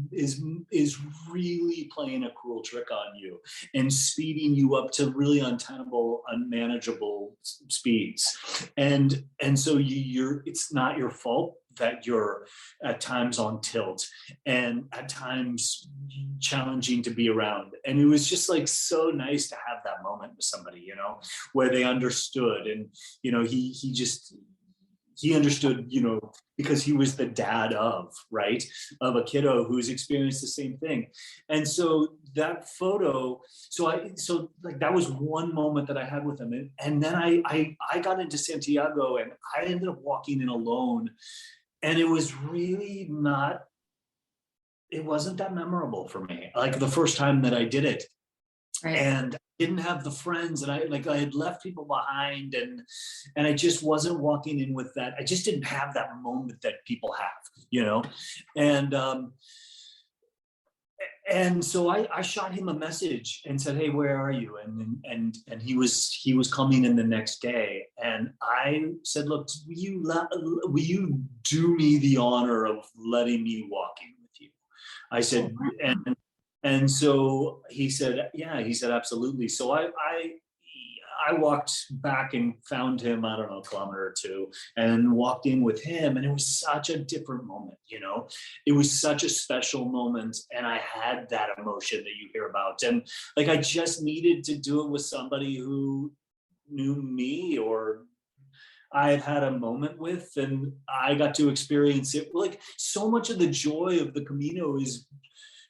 really playing a cruel trick on you and speeding you up to really untenable, unmanageable speeds. And so it's not your fault that you're at times on tilt and at times challenging to be around. And it was just like so nice to have that moment with somebody, you know, where they understood. And, you know, he understood, you know, because he was the dad of a kiddo who's experienced the same thing. And so that photo, so like that was one moment that I had with him. And then I got into Santiago, and I ended up walking in alone. And it was really it wasn't that memorable for me. Like the first time that I did it. Right. And I didn't have the friends, and I had left people behind, and I just wasn't walking in with that. I just didn't have that moment that people have, you know? And so I shot him a message and said, hey, where are you? And he was coming in the next day. And I said, look, will you do me the honor of letting me walk in with you? I said, and so he said, yeah, he said, absolutely. So I walked back and found him, I don't know, a kilometer or two, and walked in with him. And it was such a different moment, you know, it was such a special moment. And I had that emotion that you hear about. And like, I just needed to do it with somebody who knew me, or I had had a moment with, and I got to experience it. Like so much of the joy of the Camino is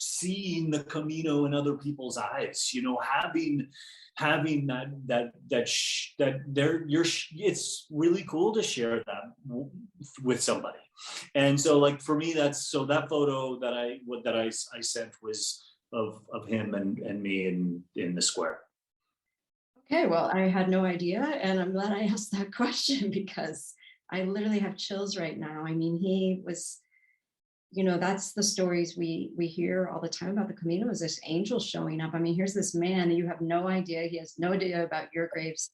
seeing the Camino in other people's eyes, you know, having it's really cool to share that with somebody. And so like for me, that photo that I sent was of him and me in the square. Okay, well, I had no idea, and I'm glad I asked that question, because I literally have chills right now. I mean, he was, you know, that's the stories we hear all the time about the Camino, is this angel showing up. I mean, here's this man, you have no idea, he has no idea about your Graves'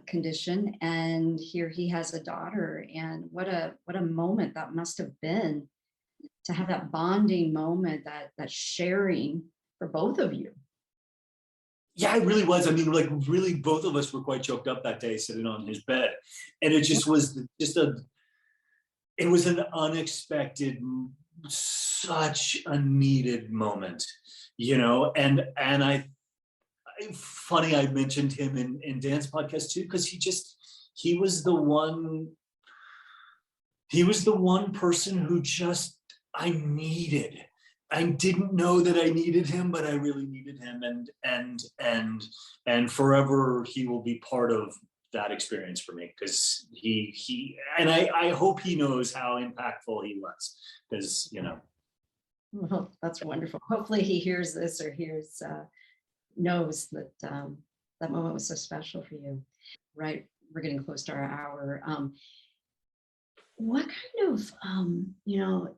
condition, and here he has a daughter. And what a moment that must have been, to have that bonding moment, that sharing for both of you. Yeah, it really was. I mean, like really both of us were quite choked up that day sitting on his bed. And it just was it was an unexpected, such a needed moment, you know? And funny, I mentioned him in Dan's podcast too, because he was the one person who just, I needed. I didn't know that I needed him, but I really needed him. And forever he will be part of that experience for me, because I hope he knows how impactful he was, because, you know. Well, that's wonderful. Hopefully he hears this, or knows that that moment was so special for you. Right, we're getting close to our hour. What kind of, you know,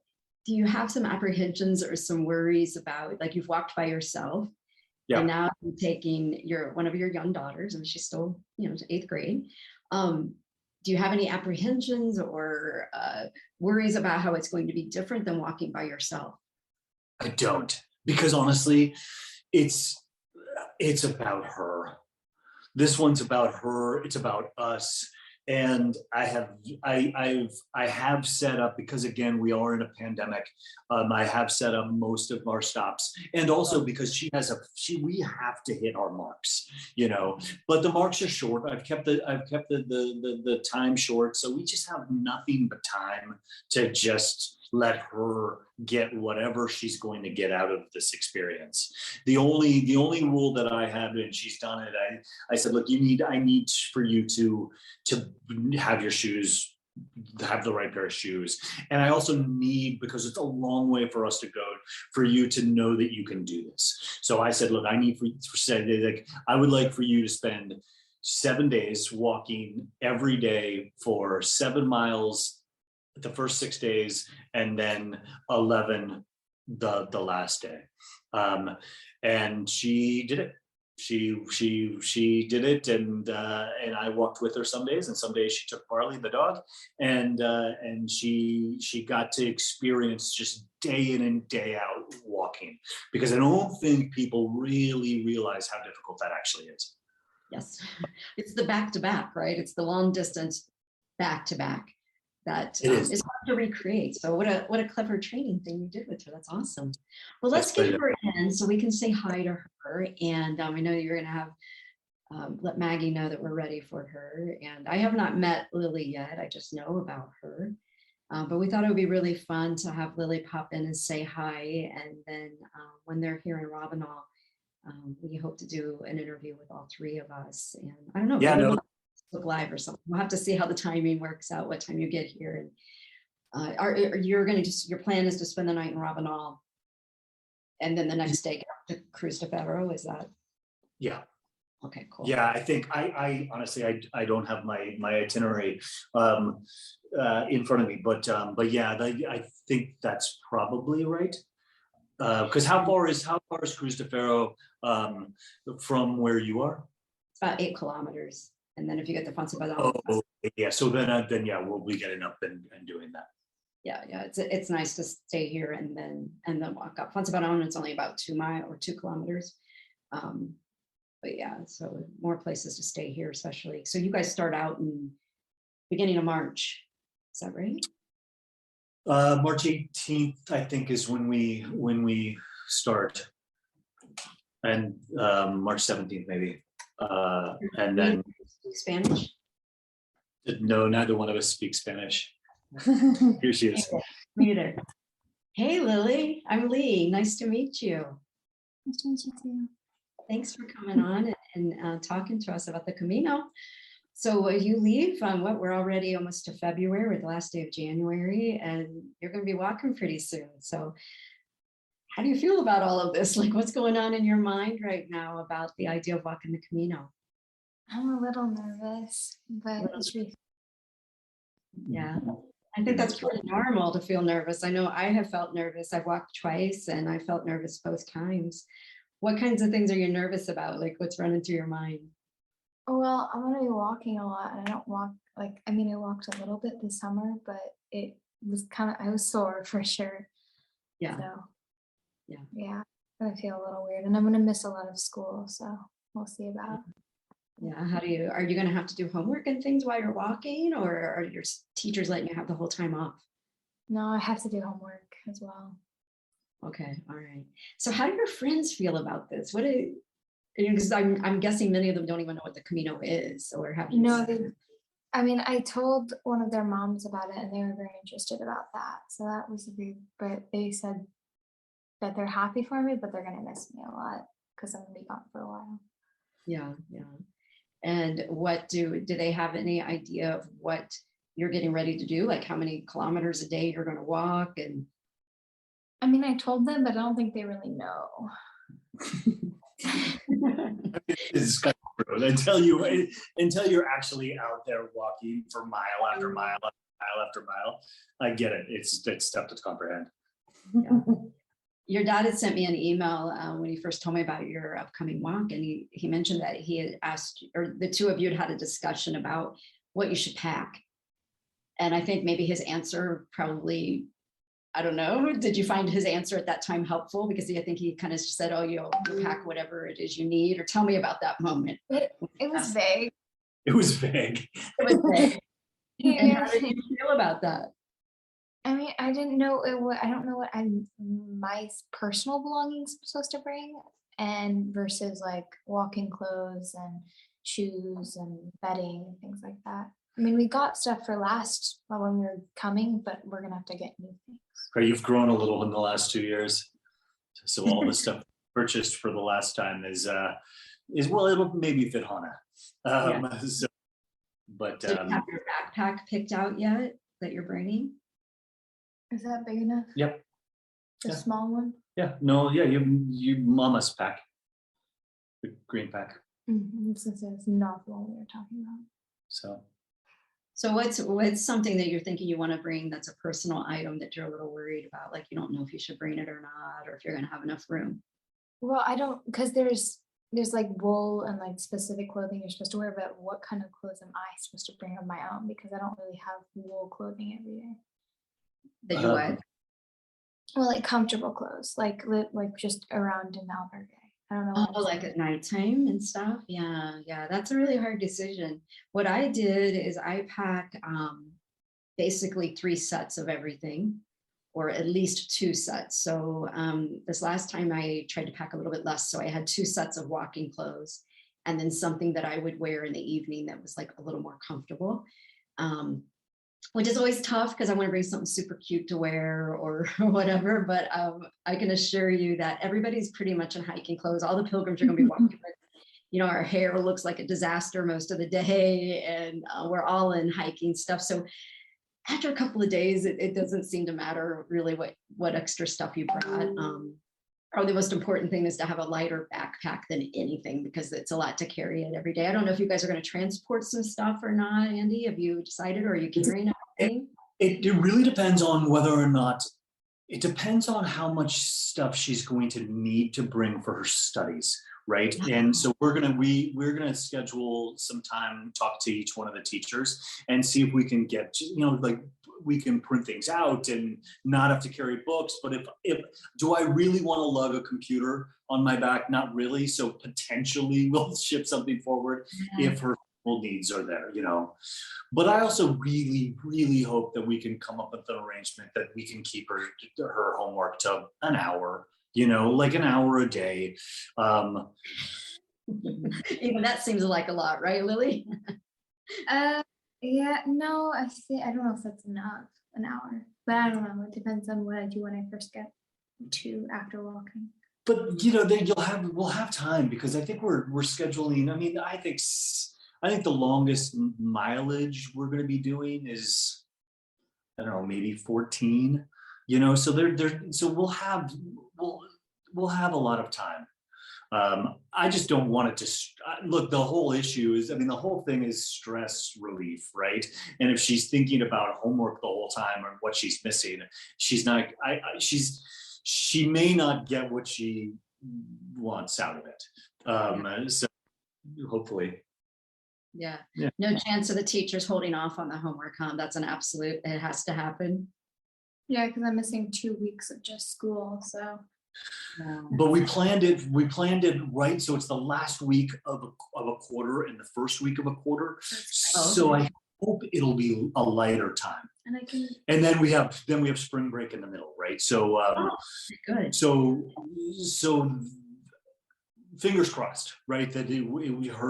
do you have some apprehensions or some worries about, like, you've walked by yourself, and now you're taking one of your young daughters, and she's still, you know, 8th grade. Do you have any apprehensions or worries about how it's going to be different than walking by yourself? I don't, because honestly, it's about her. This one's about her. It's about us. And I have set up, because again, we are in a pandemic. I have set up most of our stops, and also because we have to hit our marks, but the marks are short. I've kept the time short. So we just have nothing but time to just let her get whatever she's going to get out of this experience. The only rule that I have, and she's done it, I said, look, I need for you to have your shoes, have the right pair of shoes. And I also need, because it's a long way for us to go, for you to know that you can do this. So I said, look, I need I would like for you to spend 7 days walking every day for 7 miles the first 6 days, and then 11 the last day. And she did it. She did it, and I walked with her some days, and some days she took Barley, the dog, and she got to experience just day in and day out walking, because I don't think people really realize how difficult that actually is. Yes, it's the back-to-back, right? It's the long distance back-to-back that is hard to recreate. So what a clever training thing you did with her. That's awesome. Well, let's get her in so we can say hi to her. And I know you're going to have let Maggie know that we're ready for her. And I have not met Lily yet. I just know about her. But we thought it would be really fun to have Lily pop in and say hi. And then when they're here in Robinall, we hope to do an interview with all three of us. And I don't know. Yeah, no. Look live or something. We'll have to see how the timing works out, what time you get here. And you're going to your plan is to spend the night in Robinall and then the next day get to cruise to Faro. Is that? Yeah. Okay, cool. Yeah, I think I honestly I don't have my itinerary in front of me, but yeah, I think that's probably right. Because how far is Cruise to Faro from where you are? It's about 8 kilometers. And then if you get the Fonsabadan. Oh, yeah. So then yeah, we'll be getting up and doing that. Yeah, it's nice to stay here and then walk up. Fonsabadan, it's only about 2 kilometers. But yeah, so more places to stay here, especially. So you guys start out in beginning of March. Is that right? March 18th, I think, is when we start, and March 17th maybe, and then. Spanish? No, neither one of us speaks Spanish. Here she is. Neither. Hey, Lily. I'm Lee. Nice to meet you. Nice to meet you too. Thanks for coming on and talking to us about the Camino. So you leave on we're already almost to February, we're the last day of January, and you're going to be walking pretty soon. So how do you feel about all of this? Like, what's going on in your mind right now about the idea of walking the Camino? I'm a little nervous, but it's really. Yeah, I think that's pretty normal to feel nervous. I know I have felt nervous. I've walked twice and I felt nervous both times. What kinds of things are you nervous about? Like, what's running through your mind? Well, I'm going to be walking a lot, and I don't walk I walked a little bit this summer, but it was I was sore for sure. Yeah. So, yeah, I'm going to feel a little weird, and I'm going to miss a lot of school, so we'll see about it. Yeah, are you going to have to do homework and things while you're walking, or are your teachers letting you have the whole time off? No, I have to do homework as well. Okay, all right. So how do your friends feel about this? Because I'm guessing many of them don't even know what the Camino is, or have you? No, I told one of their moms about it, and they were very interested about that. So that was but they said that they're happy for me, but they're going to miss me a lot because I'm going to be gone for a while. Yeah. And what do they have any idea of what you're getting ready to do? Like how many kilometers a day you're going to walk? And I told them, but I don't think they really know. It's kind of true. Until you're actually out there walking for mile after mile after mile, I get it. It's tough to comprehend. Yeah. Your dad had sent me an email when he first told me about your upcoming walk, and he mentioned that he had asked, or the two of you had a discussion about what you should pack. And I think maybe his answer probably I don't know. Did you find his answer at that time helpful? Because I think he kind of said, oh, you'll pack whatever it is you need, or tell me about that moment. It was vague. It was vague. It was vague. And how Yeah. did you feel about that? I mean, I didn't know I don't know what my personal belongings I'm supposed to bring, and versus like walking clothes and shoes and bedding and things like that. I mean, we got stuff for when we were coming, but we're gonna have to get new things. Right, you've grown a little in the last 2 years, so all the stuff purchased for the last time is well, it'll maybe fit Hannah. So, but Did you have your backpack picked out yet that you're bringing? Is that big enough? Yep. The Yeah. small one? Yeah, no, yeah, you mama's pack, the green pack. Since it's not the one we were talking about. So what's something that you're thinking you want to bring that's a personal item that you're a little worried about? Like you don't know if you should bring it or not, or if you're going to have enough room. Well, I don't, because there's like wool and like specific clothing you're supposed to wear, but what kind of clothes am I supposed to bring of my own? Because I don't really have wool clothing every day. That you what? Well, like comfortable clothes, like just around in albergue. I don't know. Oh, like at nighttime and stuff. Yeah, that's a really hard decision. What I did is I pack basically 3 sets of everything, or at least 2 sets. So this last time I tried to pack a little bit less, so I had 2 sets of walking clothes, and then something that I would wear in the evening that was like a little more comfortable. Which is always tough because I want to bring something super cute to wear or whatever. But I can assure you that everybody's pretty much in hiking clothes. All the pilgrims are going to be walking with, our hair looks like a disaster most of the day, and we're all in hiking stuff. So after a couple of days, it doesn't seem to matter really what extra stuff you brought. Probably the most important thing is to have a lighter backpack than anything, because it's a lot to carry it every day. I don't know if you guys are going to transport some stuff or not, Andy. Have you decided, or are you carrying everything? It really depends on whether or not, it depends on how much stuff she's going to need to bring for her studies, right? And so we're gonna schedule some time, talk to each one of the teachers, and see if we can get, like we can print things out and not have to carry books. But if do I really want to lug a computer on my back? Not really. So potentially we'll ship something forward if her needs are there, But I also really, really hope that we can come up with an arrangement that we can keep her homework to an hour, like an hour a day. Even that seems like a lot, right, Lily? Yeah, no, I don't know if that's enough, an hour, but I don't know. It depends on what I do when I first get to after walking. But then we'll have time, because I think we're scheduling. I mean, I think the longest mileage we're going to be doing is, I don't know, maybe 14. So so we'll have a lot of time. I just don't want it to look. The whole issue is, the whole thing is stress relief, right? And if she's thinking about homework the whole time or what she's missing, she's not. She may not get what she wants out of it. So hopefully. Yeah. No chance of the teachers holding off on the homework, huh? That's an absolute. It has to happen. Yeah, because I'm missing 2 weeks of just school, so. But we planned it right, so it's the last week of a quarter and the first week of a quarter. So I hope it'll be a lighter time. And then we have spring break in the middle, right? So good. So fingers crossed, right? That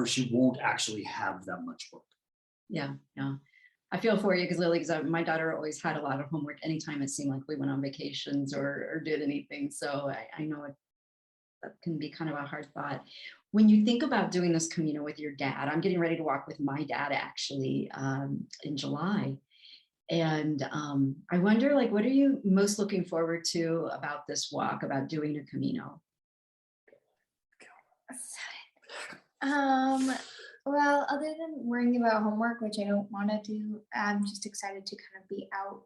she won't actually have that much work. Yeah. I feel for you, because Lily, my daughter always had a lot of homework anytime it seemed like we went on vacations or did anything. So I know that can be kind of a hard thought. When you think about doing this Camino with your dad, I'm getting ready to walk with my dad actually in July. And I wonder, what are you most looking forward to about this walk, about doing a Camino? Well, other than worrying about homework, which I don't want to do, I'm just excited to kind of be out.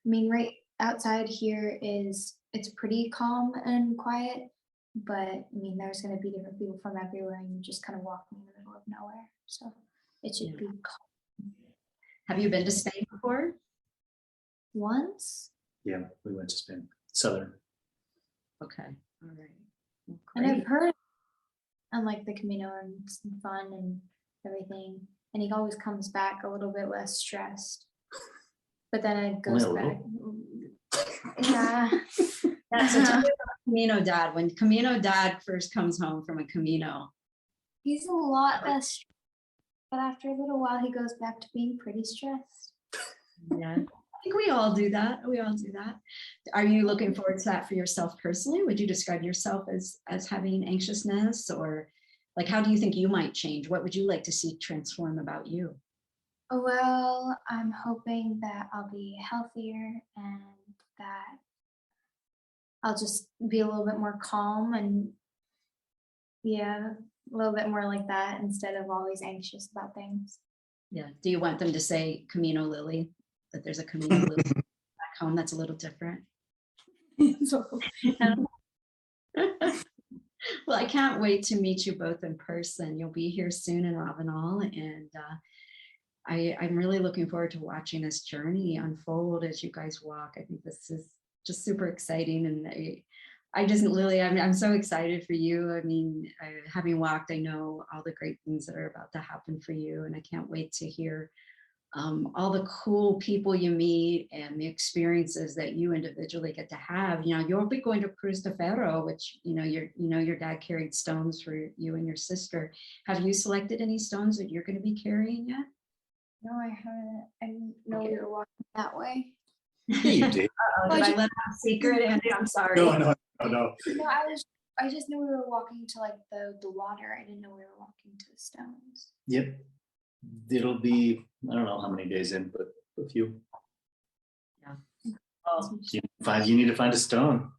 I mean, right outside here it's pretty calm and quiet, but I mean, there's going to be different people from everywhere, and you're just kind of walking in the middle of nowhere. So it should be calm. Have you been to Spain before? Once. Yeah, we went to Spain, southern. Okay, all right. Well, And great. I've heard on like the Camino and some fun and everything, and he always comes back a little bit less stressed. But then it goes Only a back. little? Yeah. Yeah, so tell me about Camino Dad. When Camino Dad first comes home from a Camino, He's a lot less stressed, but after a little while he goes back to being pretty stressed. yeah, I think we all do that. We all do that. Are you looking forward to that for yourself personally? Would you describe yourself as having anxiousness, or like how do you think you might change? What would you like to see transform about you? Well, I'm hoping that I'll be healthier and that I'll just be a little bit more calm and yeah, a little bit more like that instead of always anxious about things. Yeah. Do you want them to say Camino Lily? That there's a Camino Lily back home that's a little different? Well, I can't wait to meet you both in person. You'll be here soon in Ravenel, and I'm really looking forward to watching this journey unfold as you guys walk. I think this is just super exciting, and I just, Lily, I'm so excited for you. I mean, having walked, I know all the great things that are about to happen for you, and I can't wait to hear all the cool people you meet and the experiences that you individually get to have. You know, you'll be going to Cruz de Ferro, which your dad carried stones for you and your sister. Have you selected any stones that you're going to be carrying yet? No, I haven't. I didn't know we were walking that way. Yeah, you did. Did I let out a secret, Andy? I'm sorry. No. No, I just knew we were walking to like the water. I didn't know we were walking to the stones. Yep. It'll be, I don't know how many days in, but a few. Yeah. Well, You need to find a stone.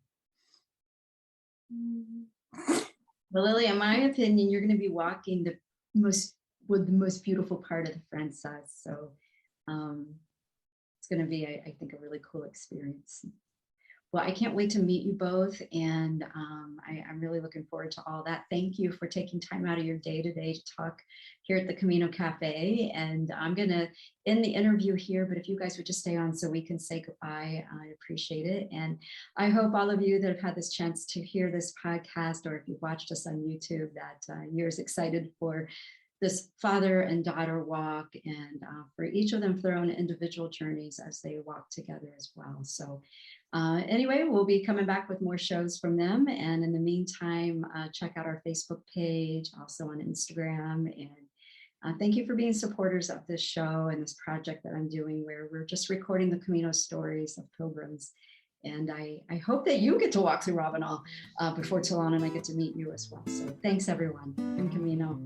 well, Lily, in my opinion, you're going to be walking the most beautiful part of the Frances. So it's going to be, I think, a really cool experience. Well, I can't wait to meet you both, and I'm really looking forward to all that. Thank you for taking time out of your day today to talk here at the Camino Cafe, and I'm going to end the interview here, but if you guys would just stay on so we can say goodbye, I appreciate it. And I hope all of you that have had this chance to hear this podcast, or if you've watched us on YouTube, that you're as excited for this father and daughter walk, and for each of them for their own individual journeys as they walk together as well. So anyway, we'll be coming back with more shows from them. And in the meantime, check out our Facebook page, also on Instagram. And thank you for being supporters of this show and this project that I'm doing, where we're just recording the Camino stories of pilgrims. And I hope that you get to walk through Ravenel before Talon and I get to meet you as well. So thanks, everyone. And Camino.